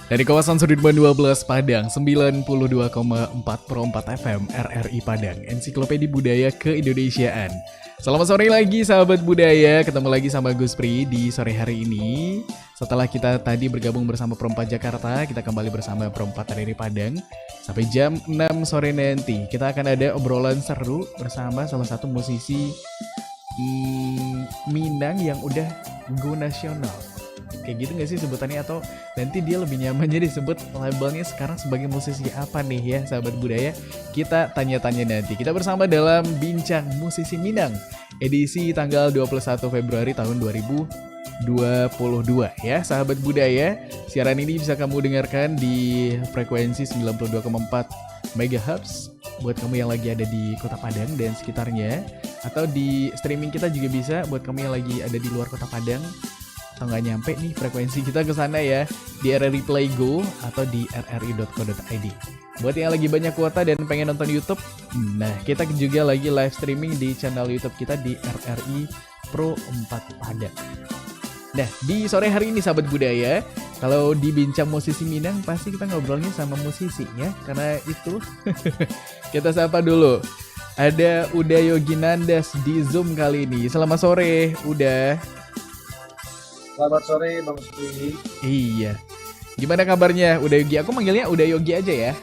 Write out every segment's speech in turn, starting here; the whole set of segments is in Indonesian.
Dari kawasan Sudirman 12 Padang, 92,4 FM RRI Padang, Ensiklopedia Budaya Keindonesiaan. Selamat sore lagi sahabat budaya, ketemu lagi sama Gus Pri di sore hari ini. Setelah kita tadi bergabung bersama Perempat Jakarta, kita kembali bersama Perempat RRI Padang. Sampai jam 6 sore nanti, kita akan ada obrolan seru bersama salah satu musisi Minang yang udah go nasional. Kayak gitu gak sih sebutannya, atau nanti dia lebih nyamannya disebut labelnya sekarang sebagai musisi apa nih ya sahabat budaya? Kita tanya-tanya nanti. Kita bersama dalam Bincang Musisi Minang edisi tanggal 21 Februari tahun 2022 ya sahabat budaya. Siaran ini bisa kamu dengarkan di frekuensi 92,4 MHz buat kamu yang lagi ada di Kota Padang dan sekitarnya, atau di streaming kita juga bisa buat kamu yang lagi ada di luar Kota Padang atau nggak nyampe nih frekuensi kita ke sana ya, di RRI Play Go atau di rri.co.id. Buat yang lagi banyak kuota dan pengen nonton YouTube, nah kita juga lagi live streaming di channel YouTube kita di RRI Pro 4 Padang. Nah, di sore hari ini sahabat budaya, kalau di Bincang Musisi Minang pasti kita ngobrolnya sama musisi ya, karena itu kita sapa dulu. Ada Uda Yoginandas di Zoom kali ini. Selamat sore, Uda. Selamat sore Bang Sri. Iya. Gimana kabarnya Uda Yogi? Aku manggilnya Uda Yogi aja ya.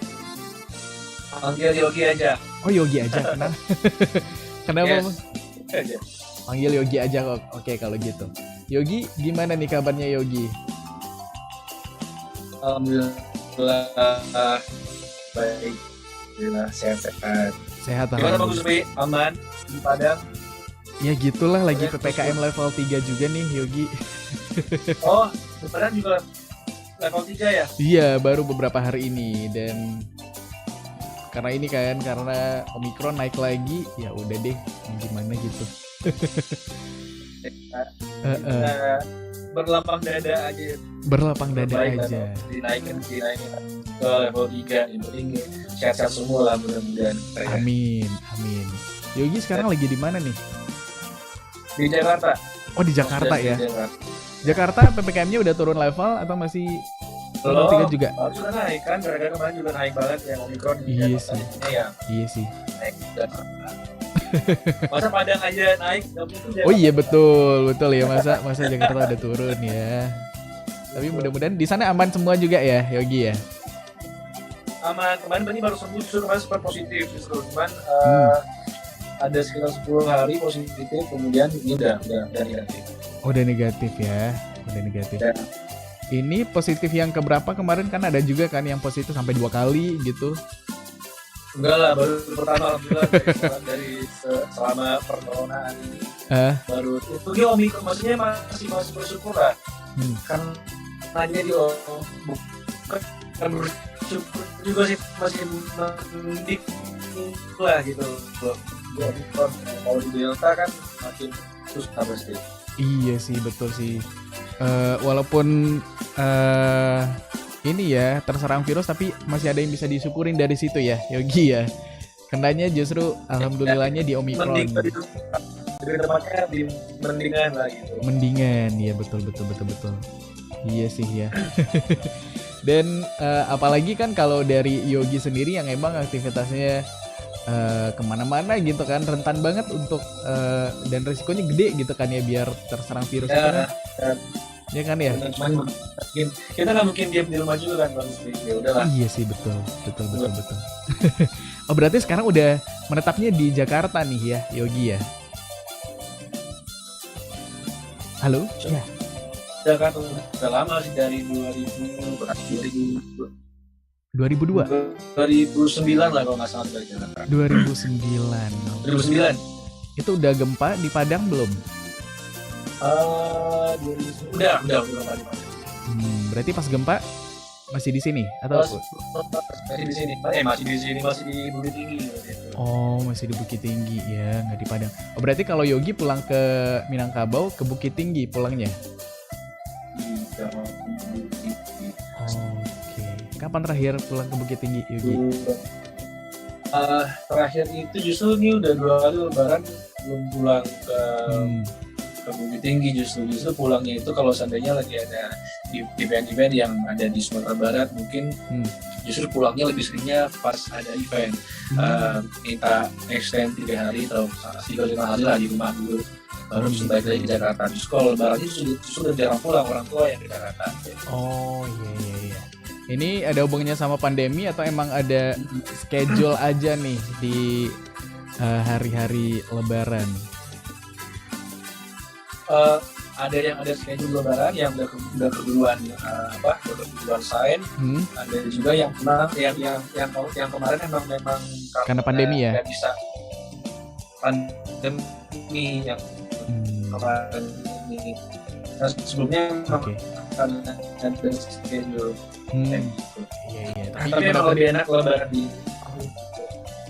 Panggil Yogi aja. Oh Yogi aja, kenapa? Kenapa? Yes. Panggil Yogi aja kok. Oke kalau gitu. Yogi, gimana nih kabarnya Yogi? Alhamdulillah baik. Alhamdulillah sehat-sehat. Sehat Gimana Bang alhamdulillah. Sri? Aman di Padang? Ya gitulah, lagi PPKM level 3 juga nih Yogi. Oh, di Padang juga level 3 ya? Iya, baru beberapa hari ini, dan karena ini kan karena Omikron naik lagi, ya udah deh, gimana gitu. Kita berlapang dada aja. Berlapang dada Baik, aja. Dinaikin ke level 3. Yang penting sehat-sehat semua lah mudah-mudahan. Amin, amin. Yogi sekarang lagi di mana nih? Di Jakarta. Oh di Jakarta ya. Di Jakarta. Jakarta PPKM-nya udah turun level atau masih level 3 juga? Sudah naik kan, gara-gara kemarin juga naik banget yang Omikron di Iya Jakarta. sih. Jadinya ya Iya sih. naik Jakarta. Masa Padang aja naik, nggak mungkin Jakarta. Oh iya betul ya, masa Jakarta udah turun ya. Tapi mudah-mudahan di sana aman semua juga ya Yogi ya. Aman, kemarin tadi baru sembuh, justru kemarin super positif justru. Cuman ada sekitar 10 hari positif, kemudian ini udah negatif. Oh, udah negatif ya, udah negatif. Dan Ini positif yang keberapa kemarin, kan ada juga kan yang positif sampai 2 kali gitu. enggak lah, baru pertama alhamdulillah dari selama percoronaan ini. Baru itu dia Omikron, maksudnya masih bersyukur lah. Kan nanya di kan bersyukur juga sih, masih mending lah gitu. Di Omikron, kalau di Delta kan makin susah pasti. Iya sih, betul sih. Walaupun ini ya terserang virus, tapi masih ada yang bisa disyukurin dari situ ya Yogi ya. Kendanya justru alhamdulillahnya di Omikron. Mending dari tempatnya di mendingan lah gitu. Mendingan, ya betul. Iya sih ya. Dan apalagi kan kalau dari Yogi sendiri yang emang aktivitasnya kemana-mana gitu kan, rentan banget untuk dan resikonya gede gitu kan ya biar terserang virus itu kan. Ya kan ya. Cuman kita nggak mungkin diam di rumah juga kan Bang. Ya udahlah. Iya sih betul. Oh berarti sekarang udah menetapnya di Jakarta nih ya Yogi ya. Halo? Ya. Jakarta udah lama sih, dari 2002. 2009 lah kalau nggak salah dari Jakarta. 2009. 2009. Itu udah gempa di Padang belum? Udah kali. Berarti pas gempa masih di sini atau? Masih di sini. Masih di Bukit Tinggi. Oh, masih di Bukit Tinggi ya, nggak di Padang. Oh, berarti kalau Yogi pulang ke Minangkabau ke Bukit Tinggi pulangnya? Oke. Kapan terakhir pulang ke Bukit Tinggi Yogi? Terakhir itu justru ini udah 2 kali lebaran belum pulang ke Bukit Tinggi. Justru pulangnya itu kalau seandainya lagi ada di event-event yang ada di Sumatera Barat mungkin justru pulangnya lebih seringnya pas ada event. Minta extend 3 hari atau 3-5 hari lah di rumah dulu, baru balik lagi ke Jakarta. Terus kalau lebaran itu justru jarang pulang orang tua yang ke Jakarta. Oh iya. Ini ada hubungannya sama pandemi atau emang ada schedule aja nih di hari-hari lebaran? Ada yang ada schedule lebaran yang udah keduluan sign. Ada juga yang kemarin memang karena pandemi ya. Nggak bisa pandemi yang kemarin ini. Nah, sebelumnya karena ada schedule. Iya. Tapi memang lebih enak lebaran di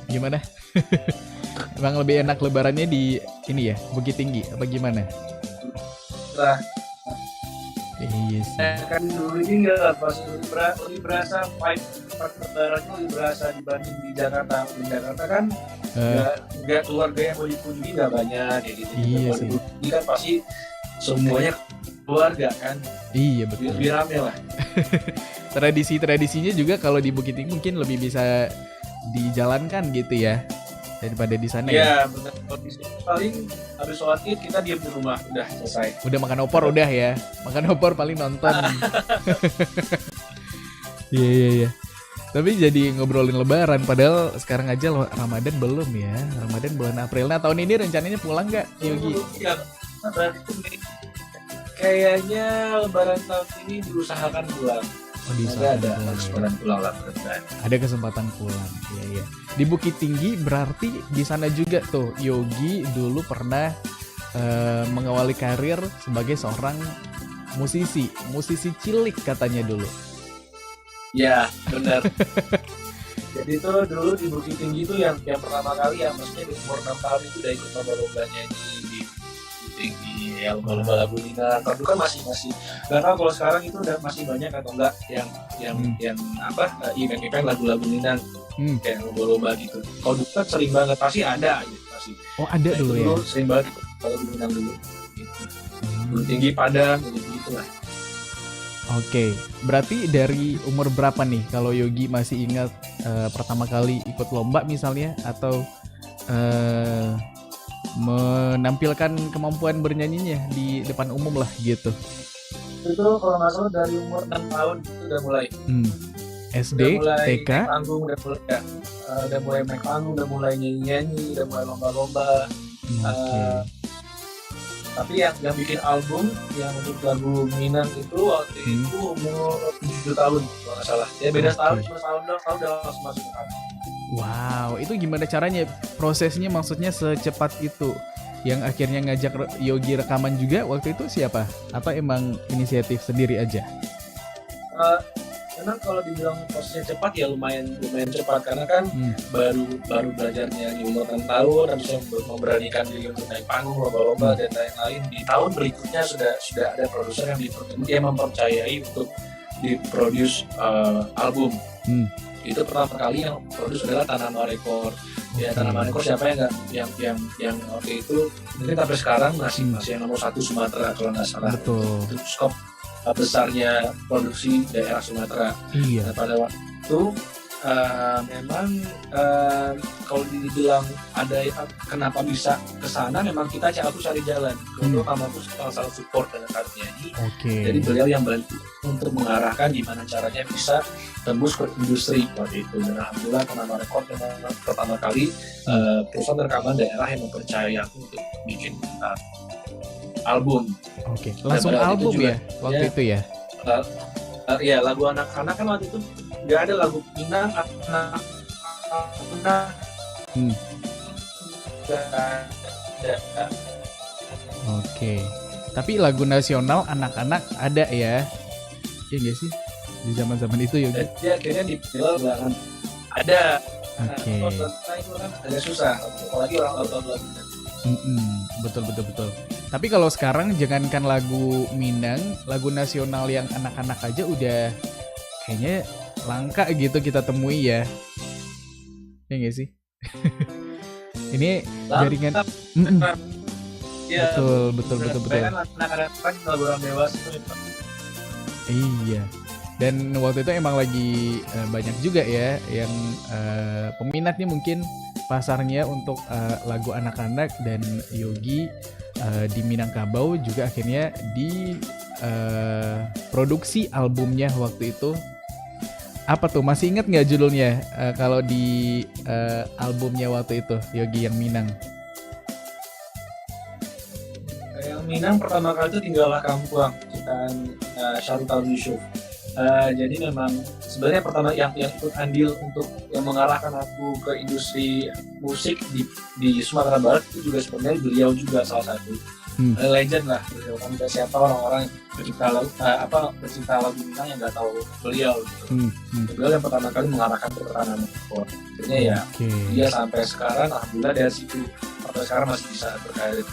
gimana? Emang lebih enak lebarannya di ini ya, Bukit Tinggi apa gimana? Lah, iya sih. Kan dulu ini nggak pas lebih berasa fight lebarannya lebih berasa dibanding di Jakarta. Di Jakarta kan nggak keluarga yang mau dikunjungi nggak banyak kayak gitu. Iya sih. Ini kan pasti semuanya keluarga kan. Iya betul. Lebih rame lah. Tradisinya juga kalau di Bukit Tinggi mungkin lebih bisa dijalankan gitu ya daripada di sana. Iya, benar. Paling habis sholat Id kita diam di rumah, udah selesai. Udah makan opor udah ya. Makan opor paling nonton. Iya. Tapi jadi ngobrolin lebaran padahal sekarang aja Ramadan belum ya. Ramadan bulan April. Nah, tahun ini rencananya pulang enggak, Yogi? Iya. Kayaknya lebaran tahun ini diusahakan pulang. Ada kesempatan pulang lah. Ada kesempatan pulang. Iya. Di Bukit Tinggi berarti di sana juga tuh Yogi dulu pernah mengawali karir sebagai seorang musisi cilik katanya dulu. Ya, benar. Jadi tuh dulu di Bukit Tinggi tuh yang pertama kali ya, maksudnya di umur 6 tahun itu udah ikut lomba-lomba nyanyi di Bukit Tinggi, ya lomba-lomba lagu Nina. Kalau kan masih nggak tahu kalau sekarang itu udah masih banyak atau enggak yang event-event lagu-lagu Nina kayak lomba-lomba gitu. Kalau dulu kan sering banget pasti ada gitu pasti. Oh ada dulu ya. Sering banget kalau Nina dulu. Gitu. Bukit Tinggi Padang gitu lah. Oke, berarti dari umur berapa nih kalau Yogi masih ingat pertama kali ikut lomba misalnya atau menampilkan kemampuan bernyanyinya di depan umum lah gitu? Itu kalau nggak salah dari umur 6 tahun itu udah mulai. SD, TK? Panggung udah mulai main panggung, udah mulai nyanyi, udah mulai lomba-lomba. Tapi yang bikin album yang untuk lagu Minang itu waktu itu umur 7 tahun kalau nggak salah. Ya beda tahun, cuma tahun udah langsung masuk ke album. Wow, itu gimana caranya? Prosesnya maksudnya secepat itu? Yang akhirnya ngajak Yogi rekaman juga waktu itu siapa? Atau emang inisiatif sendiri aja? Memang kalau dibilang prosesnya cepat ya lumayan cepat karena kan baru belajar nyanyi umur 6 tahun, habis itu memberanikan diri untuk naik panggung, lomba-lomba dan lain-lain. Di tahun berikutnya sudah ada produser yang mempercayai untuk diproduce album. Itu pertama kali yang produce adalah Tanaman Record. Ya Tanaman Record siapa yang waktu itu mungkin sampai sekarang masih yang nomor 1 Sumatera kalau nggak salah. Betul. Itu skop besarnya produksi daerah Sumatera. Iya. Nah, pada waktu itu memang kalau dibilang ada kenapa bisa kesana, memang kita cari jalan. Untuk Tamatus salah support dengan karir nyanyi. Jadi beliau yang bantu untuk mengarahkan gimana caranya bisa tembus ke industri waktu itu. Dan alhamdulillah Tanaman Record memang pertama kali perusahaan rekaman daerah yang mempercayai aku untuk bikin album. Langsung album juga, ya waktu itu ya. Ya lagu anak-anak kan waktu itu nggak ada lagu Minang anak-anak. Tapi lagu nasional anak-anak ada ya? Iya nggak sih di zaman itu ya? Ya akhirnya dibilang ada. Itu kan agak susah, apalagi orang tahu lagu. Betul. Tapi kalau sekarang jangankan lagu Minang, lagu nasional yang anak-anak aja udah kayaknya langka gitu kita temui ya. Ya nggak sih? Ini jaringan. Ya, betul. Anak-anak lagu orang dewasa itu. Iya. Dan waktu itu emang lagi banyak juga ya yang peminatnya mungkin pasarnya untuk lagu anak-anak, dan Yogi di Minangkabau juga akhirnya di produksi albumnya waktu itu. Apa tuh? Masih ingat nggak judulnya kalau di albumnya waktu itu Yogi yang Minang? Yang Minang pertama kali itu Tinggallah Kampung ciptaan Syarifal Yusuf. Jadi memang sebenarnya pertama yang ikut andil untuk yang mengarahkan aku ke industri musik di Sumatera Barat itu juga sebenarnya beliau juga salah satu legend lah. Beliau kan siapa orang-orang pecinta lagu Minang yang nggak tahu beliau gitu. Beliau yang pertama kali mengarahkan ke tekanan ekspor. Jadinya ya dia sampai sekarang alhamdulillah dari situ sampai sekarang masih bisa berkarir.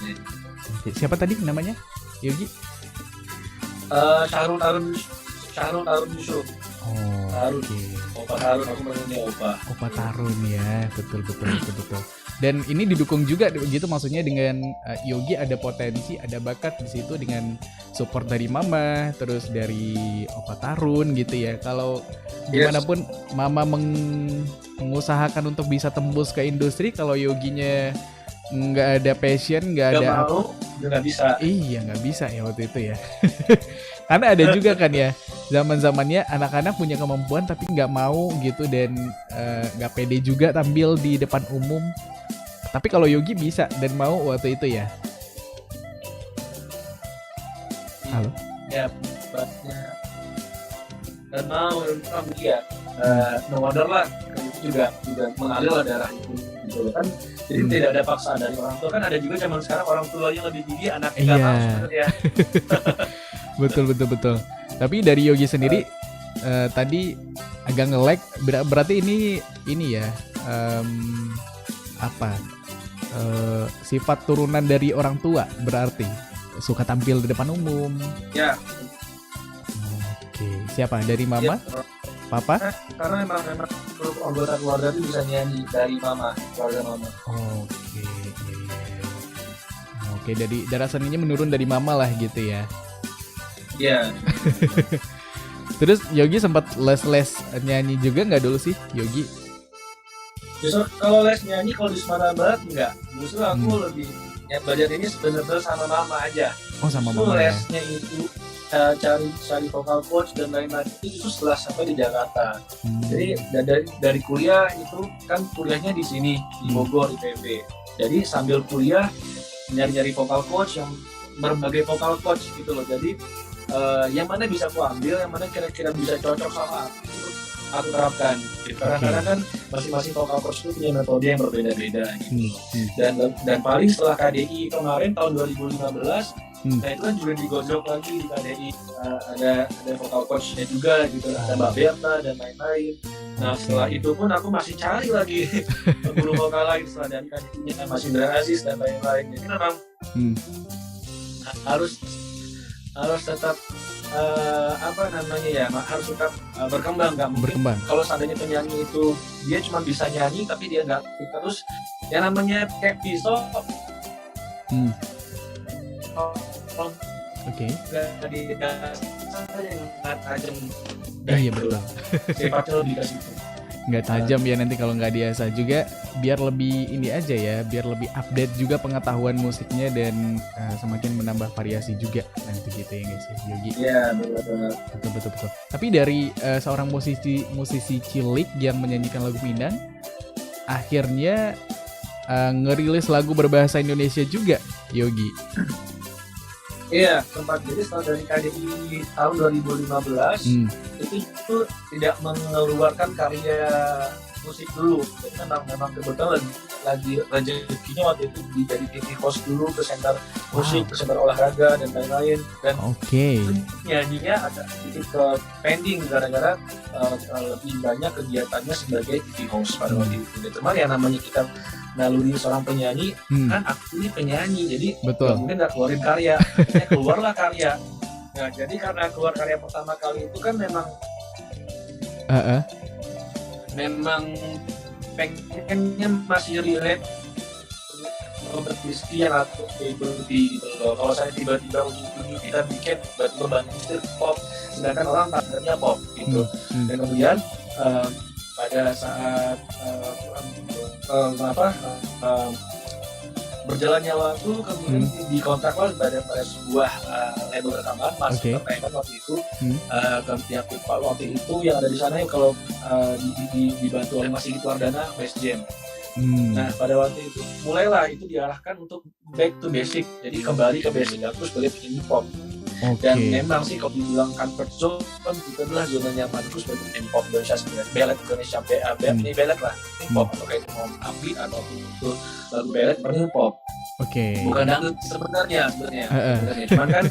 Siapa tadi namanya Yogi? Syahrul Tarun Yusuf. Tarun. Opa Tarun, aku manggilnya Opa. Opa Tarun ya, betul. Dan ini didukung juga gitu, maksudnya dengan Yogi ada potensi, ada bakat di situ dengan support dari Mama, terus dari Opa Tarun gitu ya. Kalau gimana pun Mama mengusahakan untuk bisa tembus ke industri, kalau Yoginya nggak ada passion, nggak ada mau, nggak bisa. Iya, nggak bisa ya waktu itu ya. Karena ada juga kan ya zaman-zamannya anak-anak punya kemampuan tapi nggak mau gitu, dan nggak pede juga tampil di depan umum. Tapi kalau Yogi bisa dan mau waktu itu ya. Halo. Ya, dan mau dia. No wonder lah, itu juga mengalir lah darah itu gitu kan. Jadi tidak ada paksaan dari orang tua, kan ada juga zaman sekarang orang tuanya lebih tinggi, anaknya nggak mau sebenarnya. Betul. Tapi dari Yogi sendiri tadi agak nge-lag, berarti ini ya sifat turunan dari orang tua, berarti suka tampil di depan umum. Ya. Oke, siapa? Dari Mama? Ya. Papa? Karena memang anggota keluarga itu bisa nyanyi dari Mama, keluarga Mama. Oke, dari darah seninya menurun dari Mama lah gitu ya. Iya. Terus Yogi sempat les nyanyi juga nggak dulu sih Yogi? Justru kalau les nyanyi kalau di Sumatera Barat enggak. Justru aku lebih belajar ini sebenarnya sama Mama aja. Oh, sama Mama. Lesnya itu cari vokal coach dan lain-lain itu justru setelah sampai di Jakarta. Jadi dari kuliah itu kan kuliahnya di sini di Bogor IPB. Jadi sambil kuliah nyari vokal coach yang berbagai vokal coach gitu loh. Jadi yang mana bisa aku ambil, yang mana kira-kira bisa cocok sama aku terapkan. Karena kan masing-masing vokal coach itu punya metode yang berbeda-beda gitu. Dan paling setelah KDI kemarin tahun 2015, nah itu kan juga digojok lagi di KDI, ada vokal coachnya juga gitu, ada Mbak Berta dan lain-lain. Nah setelah itu pun aku masih cari lagi guru vokal lain setelah dari KDI-nya, masih Indra Aziz dan lain-lain. Jadi memang harus tetap harus tetap berkembang. Nggak mungkin kalau seandainya penyanyi itu dia cuma bisa nyanyi tapi dia nggak terus yang namanya kayak pisau. Oke. Nggak tajam. Iya betul. Sifatnya lebih ke situ. Nggak tajam ya nanti kalau nggak diasah juga, biar lebih ini aja ya, biar lebih update juga pengetahuan musiknya dan semakin menambah variasi juga nanti gitu ya guys Yogi. Iya betul. Tapi dari seorang musisi cilik yang menyanyikan lagu Minang, akhirnya ngerilis lagu berbahasa Indonesia juga Yogi. Iya, sempat. Jadi setelah dari KDI tahun 2015 itu tidak mengeluarkan karya musik dulu. Jadi memang kebetulan lagi rezekinya waktu itu jadi TV host dulu, presenter musik, presenter olahraga dan lain-lain. Dan nyanyinya agak sedikit ke pending gara-gara lebih banyak kegiatannya sebagai TV host pada waktu itu. Cuma yang namanya kita naluri seorang penyanyi, kan aku ini penyanyi, jadi mungkin nggak keluarin karya, akhirnya keluarlah karya. Nah, jadi karena keluar karya pertama kali itu kan memang pengennya masih relate kompetisi yang aku ikuti gitu loh. Kalau saya tiba-tiba ujung-ujung kita bikin tiba-tiba banjir pop, sedangkan orang targetnya pop gitu. Dan kemudian pada saat berjalannya waktu kemudian dikontraklah pada sebuah label rekaman masuk ke Raymond waktu itu ke pihak Pitfall waktu itu yang ada di sana kalau dibantu oleh Mas Sigit Wardana Best Jam. Nah pada waktu itu mulailah itu diarahkan untuk back to basic, jadi kembali ke basic aku sebagai penyanyi pop. Dan memang sih kalau dibilang comfort zone itu adalah zona nyamanku sebagai penyanyi pop Indonesia sebenarnya. Ballet Indonesia, ini ballet lah, pop atau kayak mau upbeat atau itu lagu ballet perlu pop. Bukan dangdut sebenarnya. Cuman kan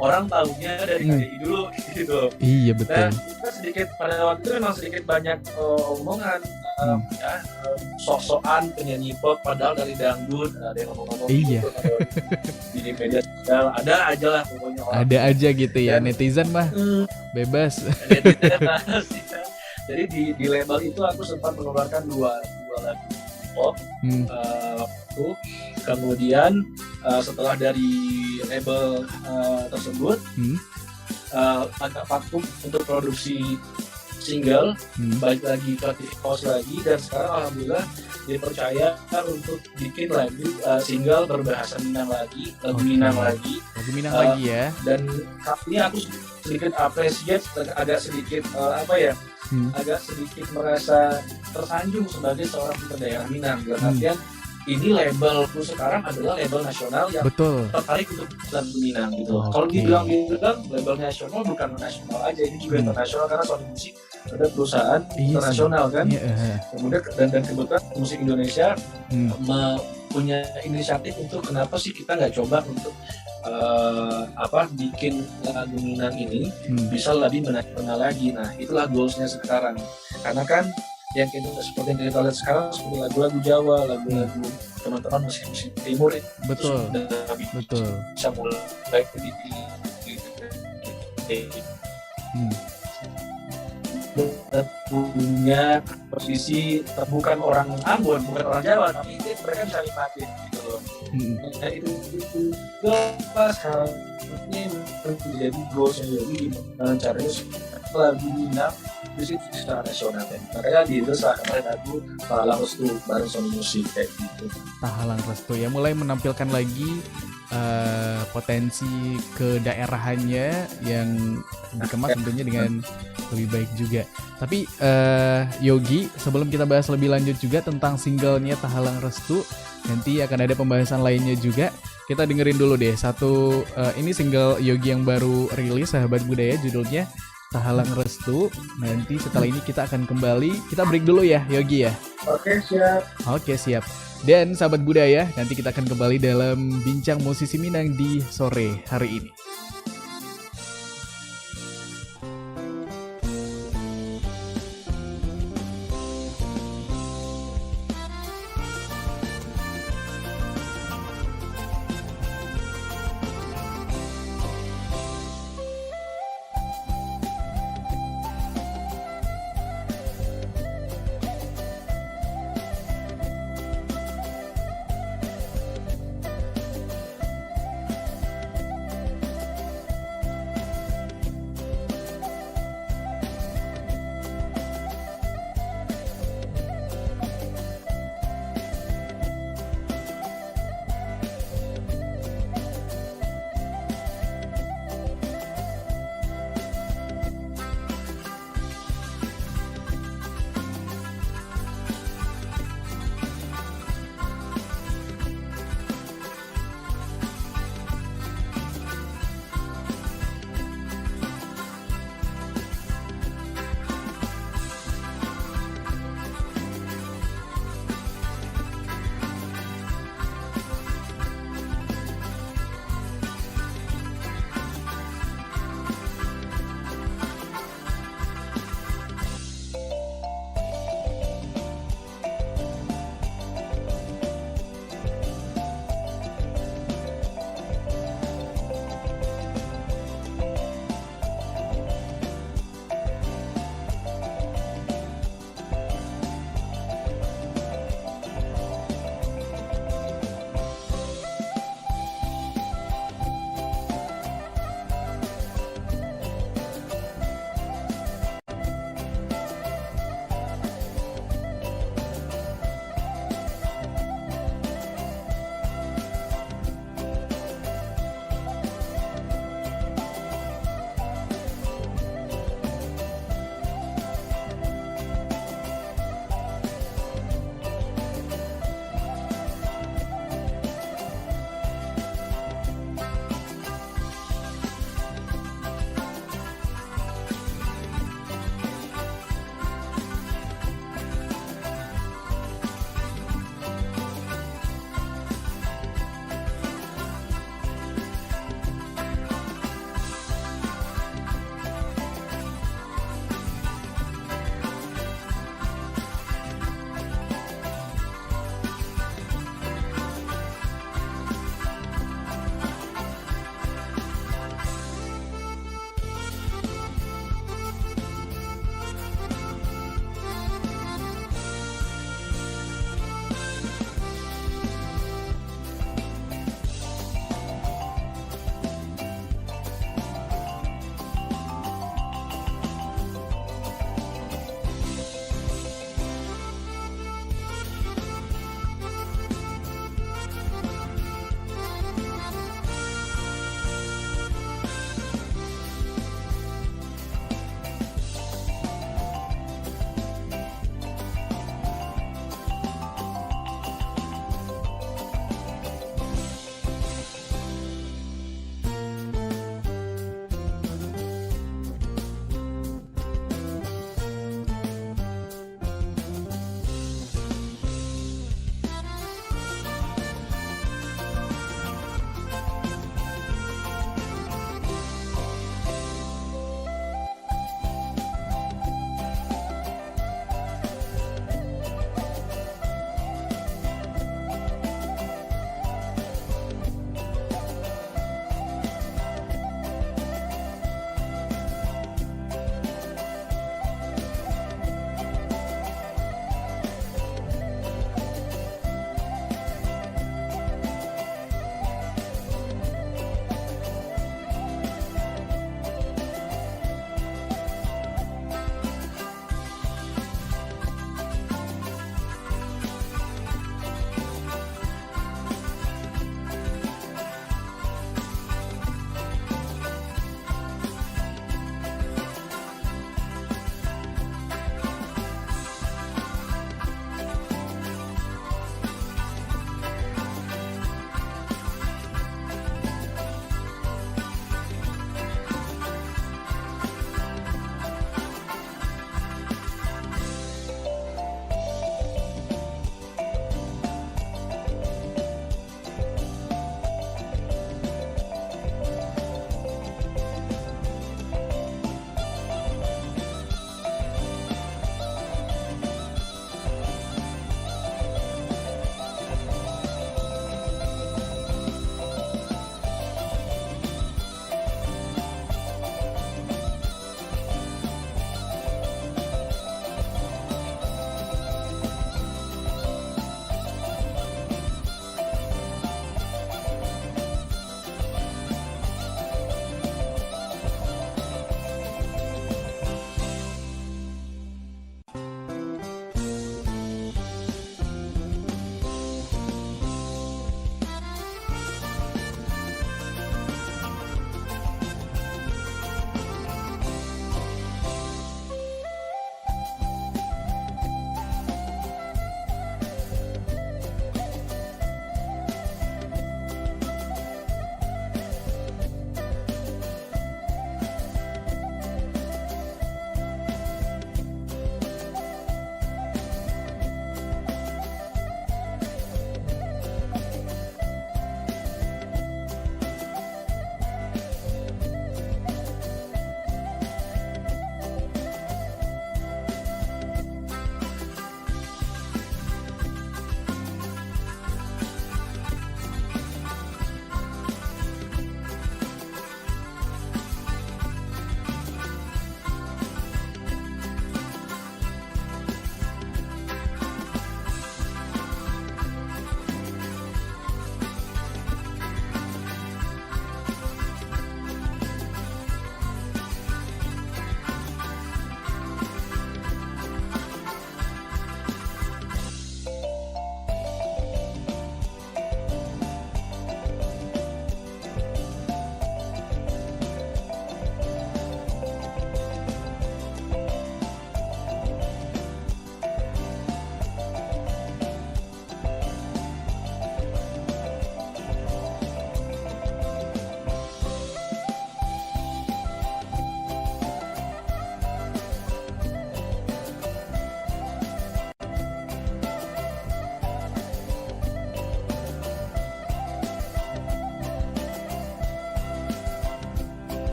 orang tahunya dari KDI dulu gitu. Iya betul. Dan kita sedikit pada waktu itu memang sedikit banyak omongan sok-sokan penyanyi pop padahal dari dangdut ada yang ngomong-ngomong gitu, di media sosial ada aja lah pokoknya orang. Ada aja gitu ya, netizen mah bebas. Jadi di label itu aku sempat mengeluarkan dua lagu pop waktu. Kemudian setelah dari label tersebut agak vakum untuk produksi single, balik lagi ke House lagi, dan sekarang alhamdulillah dipercaya untuk bikin lagi single berbahasa Minang lagi, lagu Minang lagi. Lagu Minang lagi ya. Dan kali ini aku sedikit appreciate, agak sedikit agak sedikit merasa tersanjung sebagai seorang daerah Minang. Artian ini labelku sekarang adalah label nasional yang tertarik untuk lagu Minang gitu. Kalau dibilang label nasional bukan nasional aja, ini juga internasional karena Sony Music ada perusahaan internasional kan. Kemudian dan kebetulan musik Indonesia punya inisiatif untuk kenapa sih kita nggak coba untuk bikin lagu Minang ini bisa lebih menarik lagi. Nah itulah goalsnya sekarang, karena kan yang kita seperti yang kita lihat sekarang seperti lagu-lagu Jawa, lagu-lagu teman-teman musik timur itu betul bisa mulai baik di punya posisi bukan orang Ambon, bukan orang Jawa, tapi mereka bisa nikmatin gitu loh. Nah itu pas hal ini menjadi goals yang jadi caranya lagu Minang musik secara nasional kan. Makanya didesak kemarin lagu Tahalang Restu bareng Sony Music kayak gitu. Tahalang Restu ya mulai menampilkan lagi potensi kedaerahannya yang dikemas tentunya dengan lebih baik juga. Tapi Yogi, sebelum kita bahas lebih lanjut juga tentang singlenya Tahalang Restu, nanti akan ada pembahasan lainnya juga. Kita dengerin dulu deh satu ini single Yogi yang baru rilis, Sahabat Budaya, judulnya Tahalang Restu. Nanti setelah ini kita akan kembali. Kita break dulu ya Yogi ya. Oke siap. Dan sahabat budaya, nanti kita akan kembali dalam bincang musisi Minang di sore hari ini.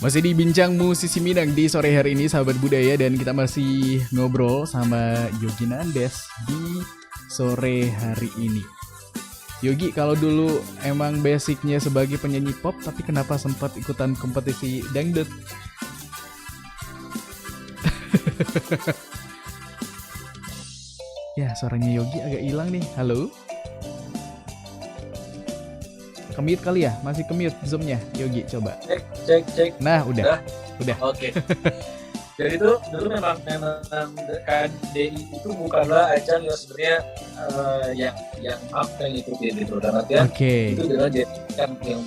Masih di Bincang Musisi Minang di sore hari ini sahabat budaya, dan kita masih ngobrol sama Yogi Nandes di sore hari ini. Yogi, kalau dulu emang basicnya sebagai penyanyi pop, tapi kenapa sempat ikutan kompetisi dangdut? Ya, suaranya Yogi agak hilang nih. Halo? Kemute kali ya? Masih kemute Zoom-nya, Yogi, coba. Cek. Nah, udah. Oke. Jadi itu dulu memang KDI itu bukanlah ajang yang sebenarnya yang apa yang ikutin gitu. Dan artian itu adalah yang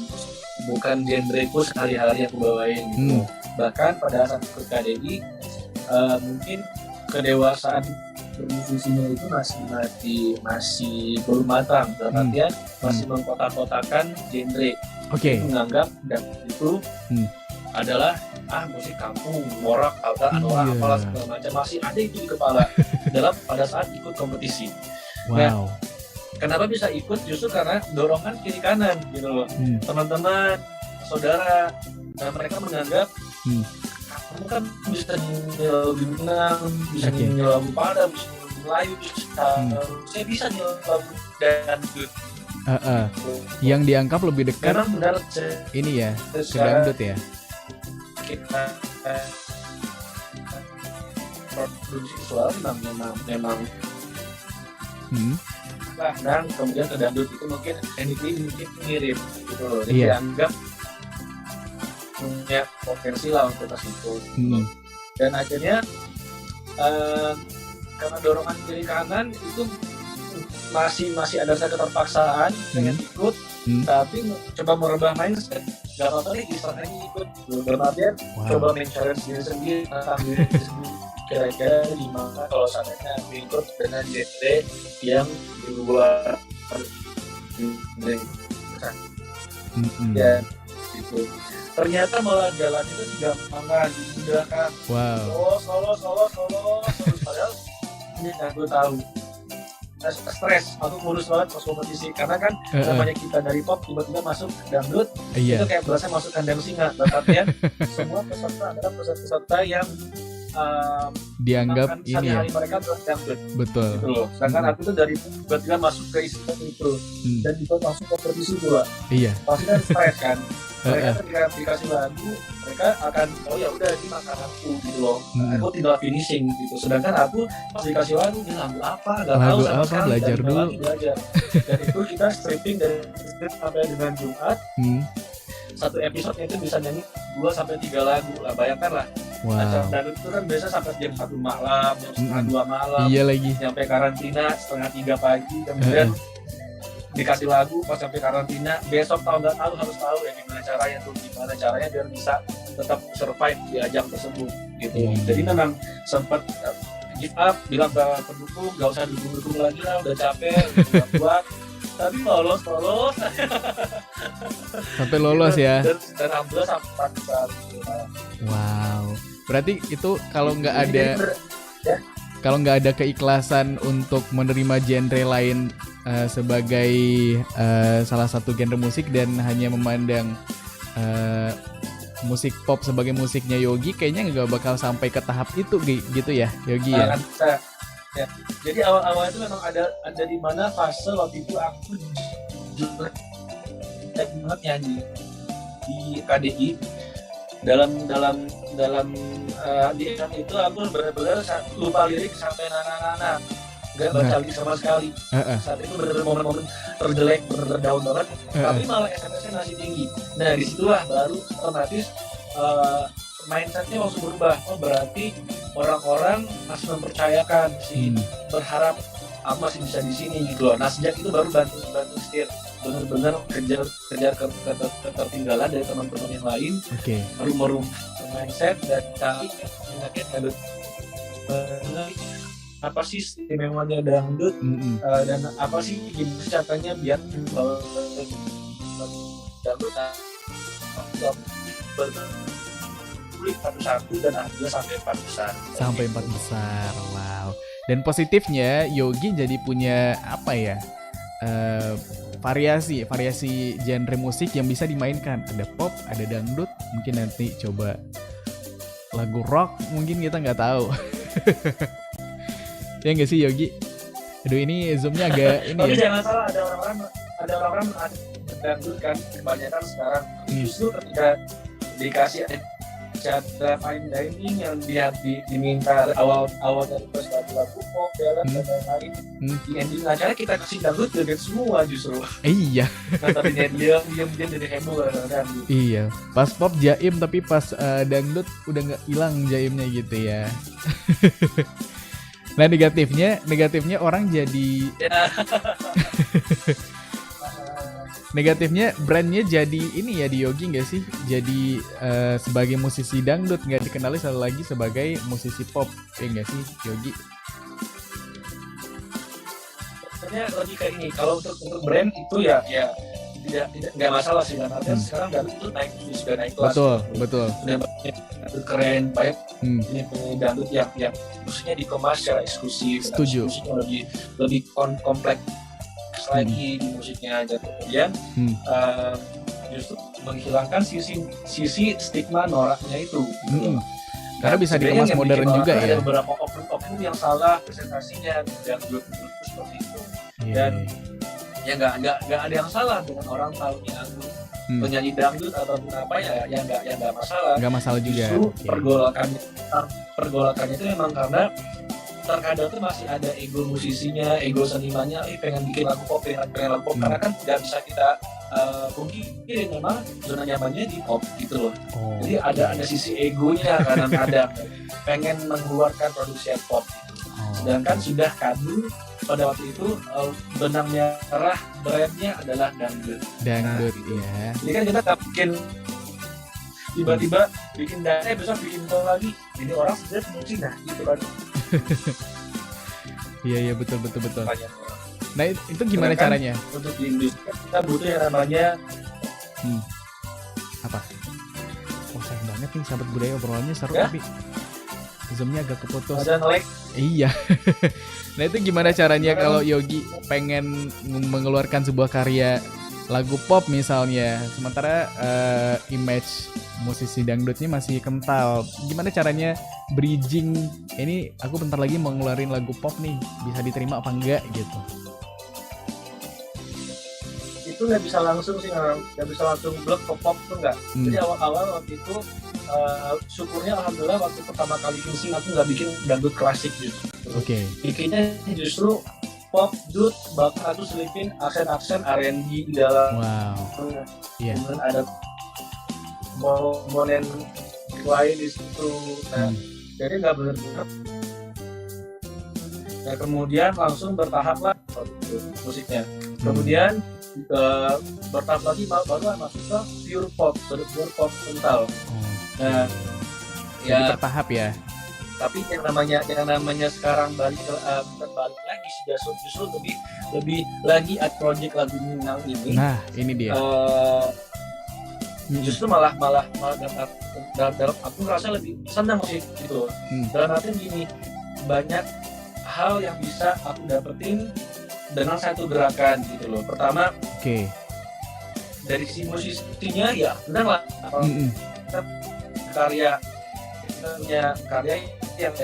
bukan genreku sehari-hari yang aku bawain gitu. Bahkan pada saat ikut KDI mungkin kedewasaan bermusisinya itu masih belum matang, dalam artian masih mengkotak-kotakan genre. Menganggap dan itu adalah musik kampung, morak, apalah segala macam, masih ada itu di kepala pada saat ikut kompetisi. Nah, kenapa bisa ikut? Justru karena dorongan kiri kanan gitu loh. Teman-teman, saudara, dan mereka menganggap kamu kan bisa nyanyi Minang, bisa nyanyi lagu Padang, bisa nyanyi Melayu, saya bisa nyanyi lagu dangdut. Yang dianggap lebih dekat ini ya, ke dangdut ya. Kita produksi visual memang dan kemudian ke dangdut itu mungkin mirip gitu loh. Jadi dianggap punya potensi lah untuk ke situ. Dan akhirnya karena dorongan kiri kanan itu masih ada keterpaksaan pengen ikut, tapi coba merubah mindset. Gak apa-apa nih, istilahnya ikut. Berarti coba men-challenge diri sendiri, kira-kira gimana kalau seandainya ikut dengan genre yang di luar dan itu. Ternyata malah jalan itu gampang, dimudahkan. Solo. Padahal ini aku tahu. Stres atau mulus banget pas kompetisi, karena kan namanya kita dari pop tiba-tiba masuk dangdut, itu kayak berasa masuk kandang singa. Artinya semua peserta adalah peserta yang dianggap ini ya, mereka adalah dangdut. Betul. Gitu loh. Sedangkan aku tuh dari tiba-tiba masuk ke event itu dan juga langsung kompetisi pula. Pasti kan stres kan. Mereka ketika dikasih lagu, mereka akan ya udah ini makananku gitu loh. Aku tinggal finishing gitu. Sedangkan aku pas dikasih lagu, ini lagu apa? Gak tahu sama sekali. Belajar dulu. Dan itu kita stripping dari sampai dengan Jumat. Satu episode itu bisa nyanyi 2-3 lagu lah, bayangkan lah. Acara dangdut itu kan biasa sampai jam 1 malam, jam setengah 2 malam. Iya lagi. Sampai karantina setengah 3 pagi, kemudian dikasih lagu pas sampai karantina, besok nggak tahu harus tahu ya gimana caranya biar bisa tetap survive di ajang tersebut gitu. Jadi memang sempat give up, bilang ke pendukung nggak usah dukung lagi lah, udah capek, udah kuat. Tapi lolos sampai lolos ya. Dan alhamdulillah sampai besar. Wow, berarti itu kalau nggak ada keikhlasan untuk menerima genre lain sebagai salah satu genre musik dan hanya memandang musik pop sebagai musiknya Yogi, kayaknya nggak bakal sampai ke tahap itu gitu ya, Yogi ya. Ya. Jadi awal-awal itu memang ada di mana fase waktu itu aku juga banget nyanyi di KDI dalam di event itu aku benar-benar lupa lirik sampai nana nggak baca lirik sama sekali. Saat itu benar-benar momen-momen terjelek, benar-benar down banget, tapi malah SMS-nya masih tinggi. Nah disitulah baru otomatis mindsetnya langsung berubah. Berarti orang-orang masih mempercayakan berharap aku masih bisa di sini gitu loh. Nah sejak itu baru bantu setir, benar-benar kejar ketertinggalan dari teman-teman yang lain. Baru merubah mindset dan cari penyakit apa sih istimewanya dangdut, dan apa sih gimana caranya biar dangdut satu dan akhirnya sampai 4 besar. Wow. Dan positifnya Yogi jadi punya apa ya, variasi genre musik yang bisa dimainkan. Ada pop, ada dangdut, mungkin nanti coba lagu rock, mungkin kita nggak tahu. Ya nggak sih Yogi? Aduh ini zoomnya agak ini tapi ya. jangan salah, ada orang-orang dangdut kan kebanyakan sekarang. Justru ketika dikasih acara fine dining yang dia diminta awal dari pas lagu pop dan lain-lain, di ending acara kita kasih dangdut joget semua justru. Iya. Nah, tapi dia jadi heboh kan. Iya. Pas pop jaim tapi pas dangdut udah nggak hilang jaimnya gitu ya. Nah negatifnya orang jadi negatifnya brandnya jadi ini ya di Yogi nggak sih? Jadi sebagai musisi dangdut nggak dikenali selalu lagi sebagai musisi pop, ya nggak sih Yogi? Sebenarnya lebih kayak ini. Kalau untuk brand itu ya tidak nggak masalah sih, dan artinya sekarang dangdut itu sudah naik kelas. Betul. Sudah banyak dangdut keren, banyak ini dangdut yang musiknya dikemas secara eksklusif. Setuju. Musiknya lebih kompleks lagi di musiknya, dan kemudian justru menghilangkan sisi stigma noraknya itu. Karena bisa dikemas modern juga ya. Ada beberapa oknum yang salah presentasinya dan seperti itu. Dan ya nggak ada yang salah dengan orang tahunya aku penyanyi dangdut ataupun apa ya nggak masalah. Nggak masalah juga. Justru pergolakannya itu memang karena terkadang tuh masih ada ego musisinya, ego senimannya, pengen bikin lagu pop, karena kan tidak bisa kita pungkiri memang zona nyamannya di pop gitu loh. Jadi ada sisi egonya kadang-kadang pengen mengeluarkan produksi pop gitu. Sedangkan sudah kadung pada waktu itu benang merah brandnya adalah dangdut. Ya. Jadi kan kita tak bikin tiba-tiba bikin besok bikin lagi, ini orang sudah musik gitu kan. Iya betul. Nah itu gimana caranya? Untuk di industri kita butuh yang namanya apa? Sayang banget nih sahabat budaya, obrolannya seru tapi zoomnya agak keputus. Ada nge-lag. Iya. Nah itu gimana caranya kalau Yogi pengen mengeluarkan sebuah karya lagu pop misalnya, sementara image musisi dangdutnya masih kental. Gimana caranya bridging, ini aku bentar lagi mau ngeluarin lagu pop nih, bisa diterima apa enggak gitu? Itu nggak bisa langsung sih, nggak bisa langsung blok ke pop tuh nggak. Jadi awal-awal waktu itu syukurnya alhamdulillah waktu pertama kali bikin aku nggak bikin dangdut klasik gitu. Bikinnya justru pop, dut, bahkan aku selipin aksen-aksen R&B di dalam. Kemudian ada komponen lain di situ. Jadi nggak benar-benar. Nah, kemudian langsung bertahap lah musiknya. Kemudian bertahap lagi baru masuk ke pure pop kental. Nah, ya bertahap ya. Tapi yang namanya sekarang balik lagi justru lebih lagi at project lagu Minang ini. Nah, ini dia. Justru malah dalam aku ngerasa lebih senang sih gitu. Dalam arti gini, banyak hal yang bisa aku dapetin dengan satu gerakan gitu loh. Pertama, dari si musisinya ya benar lah. Karya yang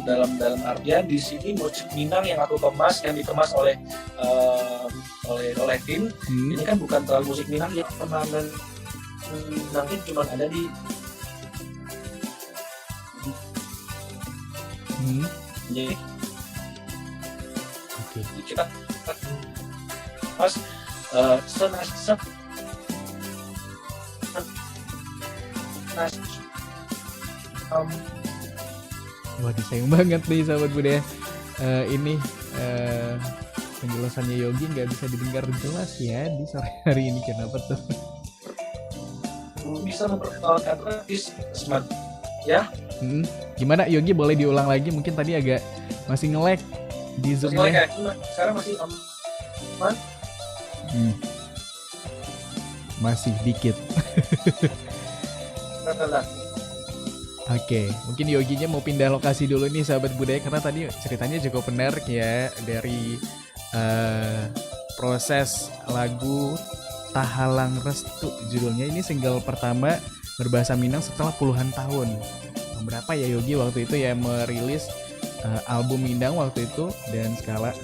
dalam artian di sini musik Minang yang aku kemas, yang dikemas oleh tim. Ini kan bukan terlalu musik Minang yang permanen. Nanti cuma ada di kita pas waduh sayang banget nih sahabat budaya, ini penjelasannya Yogi nggak bisa didengar jelas ya di sore hari ini. Kenapa tuh? Bisa memperkenalkan artis smart ya. Gimana Yogi, boleh diulang lagi, mungkin tadi agak masih nge-lag di zoomnya. Sekarang masih aman. Masih dikit. Oke, mungkin Yoginya mau pindah lokasi dulu nih sahabat budaya, karena tadi ceritanya cukup menarik ya, dari proses lagu Tahalang Restu judulnya. Ini single pertama berbahasa Minang setelah puluhan tahun. Berapa ya Yogi waktu itu ya merilis album Minang waktu itu, dan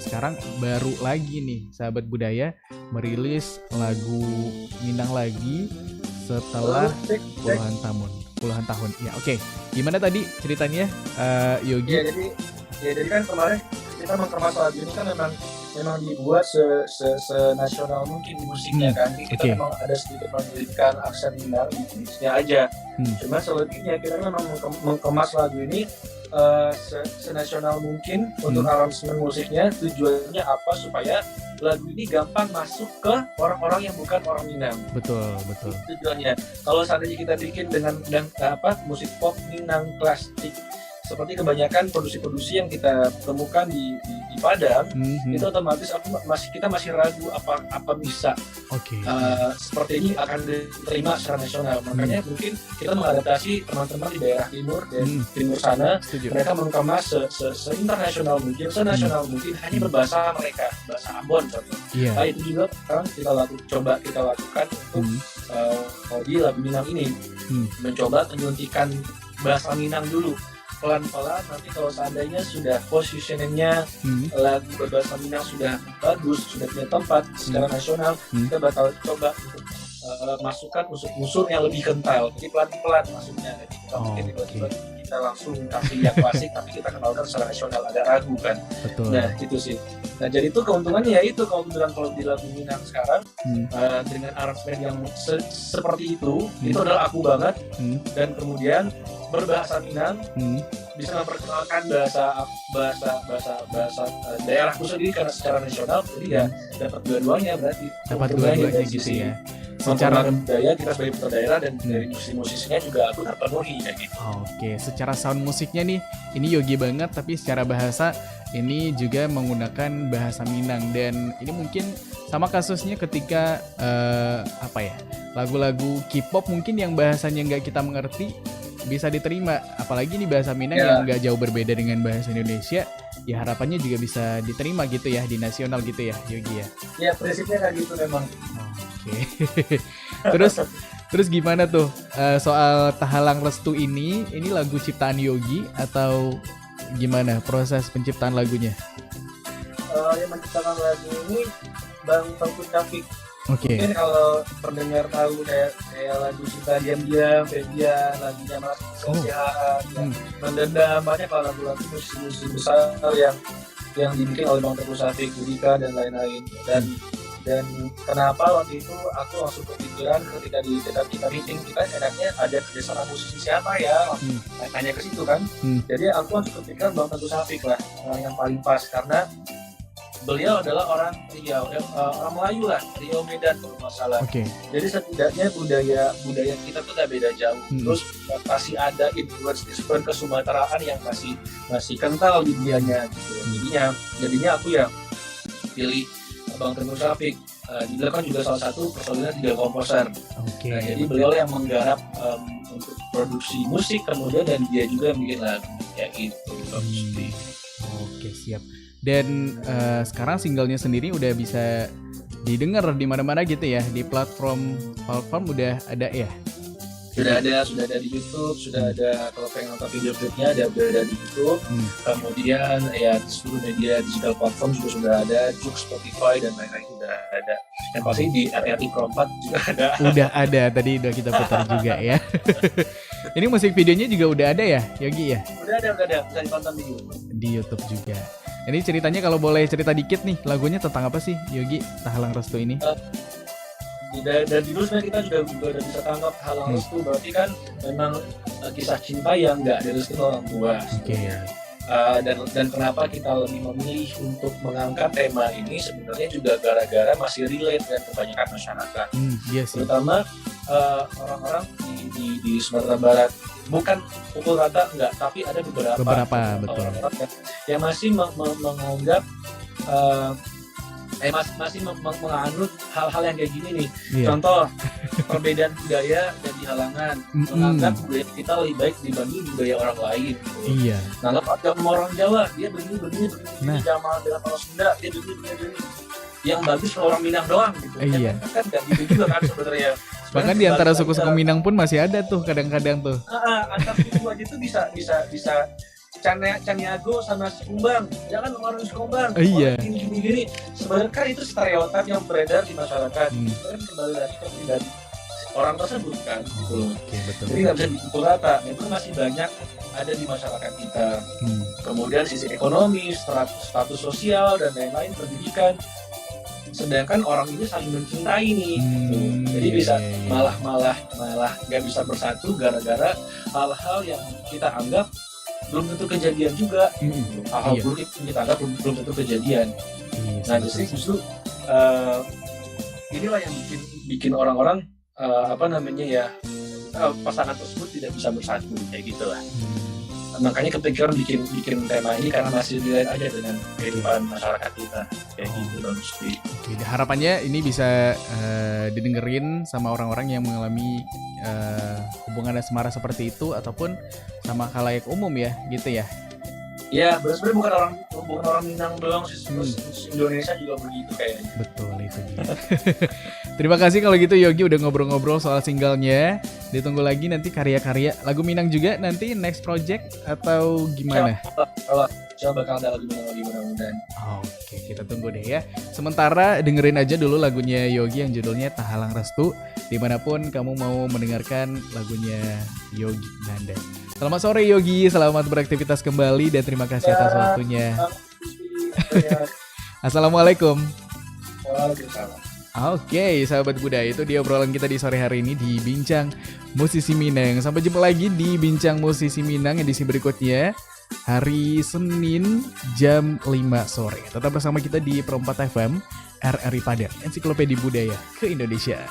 sekarang baru lagi nih sahabat budaya merilis lagu Minang lagi setelah puluhan tahun. Ya oke. Gimana tadi ceritanya Yogi? Jadi kan kemarin kita mengemas lagu ini kan memang dibuat senasional mungkin musiknya kan. Kita memang ada sedikit menyelipkan aksen Minang di jenisnya aja. Cuma selebihnya kita memang mengemas lagu ini senasional mungkin untuk aransemen musiknya. Tujuannya apa? Supaya lagu ini gampang masuk ke orang-orang yang bukan orang Minang. Betul. Tujuannya. Kalau seandainya kita bikin dengan musik pop Minang klasik, seperti kebanyakan produksi-produksi yang kita temukan di Padang, itu otomatis kita masih ragu apa bisa seperti ini akan diterima secara nasional. Makanya mungkin kita mengadaptasi teman-teman di daerah timur dan timur sana. Mereka mengemas se-internasional mungkin, senasional mungkin, hanya berbahasa mereka, bahasa Ambon contohnya. Nah, itu juga sekarang kita lakukan untuk di lagu Minang ini, mencoba menyuntikkan bahasa Minang dulu. Pelan-pelan nanti kalau seandainya sudah positioningnya lagu berbahasa Minang sudah bagus, sudah punya tempat secara nasional, kita bakal coba untuk masukkan unsur-unsur yang lebih kental. Jadi pelan-pelan masuknya. Jadi kita mungkin tiba-tiba kita langsung kasih yang klasik, tapi kita kenalkan secara nasional, ada ragu kan. Betul. Nah gitu sih. Nah jadi itu keuntungannya ya itu kalau di lagu Minang sekarang dengan aransemen yang seperti itu adalah aku banget, dan kemudian berbahasa Minang, bisa memperkenalkan bahasa daerahku sendiri karena secara nasional, jadi ya dapat dua-duanya berarti. Dapat dua-duanya gitu ya. Secara budaya kita sebagai putra daerah dan dari musisi-musisinya juga aku terpenuhi kayak gitu. Oke, secara sound musiknya nih ini Yogi banget, tapi secara bahasa ini juga menggunakan bahasa Minang, dan ini mungkin sama kasusnya ketika lagu-lagu K-pop mungkin yang bahasanya nggak kita mengerti bisa diterima, apalagi ini bahasa Minang yang nggak jauh berbeda dengan bahasa Indonesia, ya harapannya juga bisa diterima gitu ya di nasional gitu ya Yogi ya. Ya prinsipnya kayak gitu memang. Oke. Terus gimana tuh soal Tahalang Restu ini lagu ciptaan Yogi atau gimana proses penciptaan lagunya? Yang menciptakan lagu ini Bang Tengku Cafik. Mungkin kalau pendengar tahu kayak lagu Cinta Diam-Diam, Febian, lagunya Mas Kesihaan, Mendendam, banyak kalau lagu-lagu musisi besar yang dibikin oleh Bang Tengku Cafik, Budika dan lain-lain. Dan kenapa waktu itu aku langsung kepikiran ketika kita meeting, kita enaknya ada kerjasama musisi siapa ya, tanya ke situ kan. Jadi aku langsung kepikiran Bang Tengku Cafik lah, yang paling pas, karena beliau adalah orang Riau, orang Melayu lah, Riau Medan kalau nggak salah. Jadi setidaknya budaya kita tuh udah beda jauh. Terus masih ada influence Kesumateraan yang masih kental di dianya gitu. Jadinya aku ya pilih Bang Tengku Cafik. Dia kan juga salah satu personilnya 3 komposer. Nah, jadi beliau yang menggarap untuk produksi musik, kemudian dan dia juga yang bikin lagu kayak gitu. Oke, siap. Dan sekarang singlenya sendiri udah bisa didengar di mana-mana gitu ya, di platform udah ada ya? Sudah ada di YouTube, sudah ada, kalau pengen nonton video klipnya udah ada di YouTube. Kemudian ya di seluruh media digital platform juga sudah ada, Joox, Spotify dan lain-lain sudah ada. Dan pasti di RRI Pro 4 juga ada. Udah ada, tadi udah kita putar juga ya. Ini musik videonya juga udah ada ya, Yogi ya? Udah ada, bisa ditonton di YouTube juga. Ini ceritanya kalau boleh cerita dikit nih, lagunya tentang apa sih Yogi, Tahalang Restu ini? Dari dulu sebenarnya kita juga udah bisa tangkap Tahalang Restu, berarti kan memang kisah cinta yang nggak direstui orang tua. Dan kenapa kita lebih memilih untuk mengangkat tema ini sebenarnya juga gara-gara masih relate dengan kebanyakan masyarakat. Terutama orang-orang di Sumatera Barat. Bukan pukul rata enggak, tapi ada beberapa betul yang masih menganggap masih menganut hal-hal yang kayak gini nih. Contoh perbedaan budaya dan dihalangan, menganggap budaya kita lebih baik dibanding budaya orang lain. Nah, kalau ada orang Jawa dia begini, Jamal dengan orang Sunda dia begini. yang bagus kalau orang Minang doang gitu. Iya. Kan nggak gitu juga kan sebenarnya. Bahkan di antara suku-suku Minang pun masih ada tuh kadang-kadang tuh. Antar suku aja tuh bisa Caniago sama Sikumbang, jangan orang Sikumbang. Iya. Gini. Sebenarnya kan itu stereotip yang beredar di masyarakat. Sebenarnya kembali lagi ke pribadi orang tersebut kan, gitu loh. Betul. Jadi nggak bisa dipukul rata. Itu masih banyak ada di masyarakat kita. Kemudian sisi ekonomi, status sosial dan lain-lain, pendidikan. Sedangkan orang ini saling mencintai nih, jadi bisa malah nggak bisa bersatu gara-gara hal-hal yang kita anggap belum tentu kejadian juga. Hal-hal buruk kita anggap belum tentu kejadian. Nah justru inilah yang bikin orang-orang pasangan tersebut tidak bisa bersatu kayak gitulah. Makanya kepikiran bikin tema ini karena masih relate aja dengan kehidupan masyarakat kita kayak gitu dong. Oke, harapannya ini bisa didengerin sama orang-orang yang mengalami hubungan asmara seperti itu ataupun sama khalayak umum ya, gitu ya. Ya, sebenarnya bukan orang Minang doang sih, Indonesia juga begitu kayaknya. Betul itu. Terima kasih kalau gitu Yogi udah ngobrol-ngobrol soal singlenya. Ditunggu lagi nanti karya-karya lagu Minang juga nanti next project atau gimana? Coba bakal ada lagu Minang lagi mudah-mudahan. Oke, kita tunggu deh ya. Sementara dengerin aja dulu lagunya Yogi yang judulnya Tak Halang Restu. Dimanapun kamu mau mendengarkan lagunya Yogi Nanda. Selamat sore Yogi, selamat beraktivitas kembali dan terima kasih atas waktunya. Assalamualaikum. Waalaikumsalam. Oke, sahabat budaya, itu dia obrolan kita di sore hari ini di Bincang Musisi Minang. Sampai jumpa lagi di Bincang Musisi Minang edisi berikutnya hari Senin jam 5 sore. Tetap bersama kita di Pro 4 FM RRI Padang, Ensiklopedia Budaya ke Indonesia.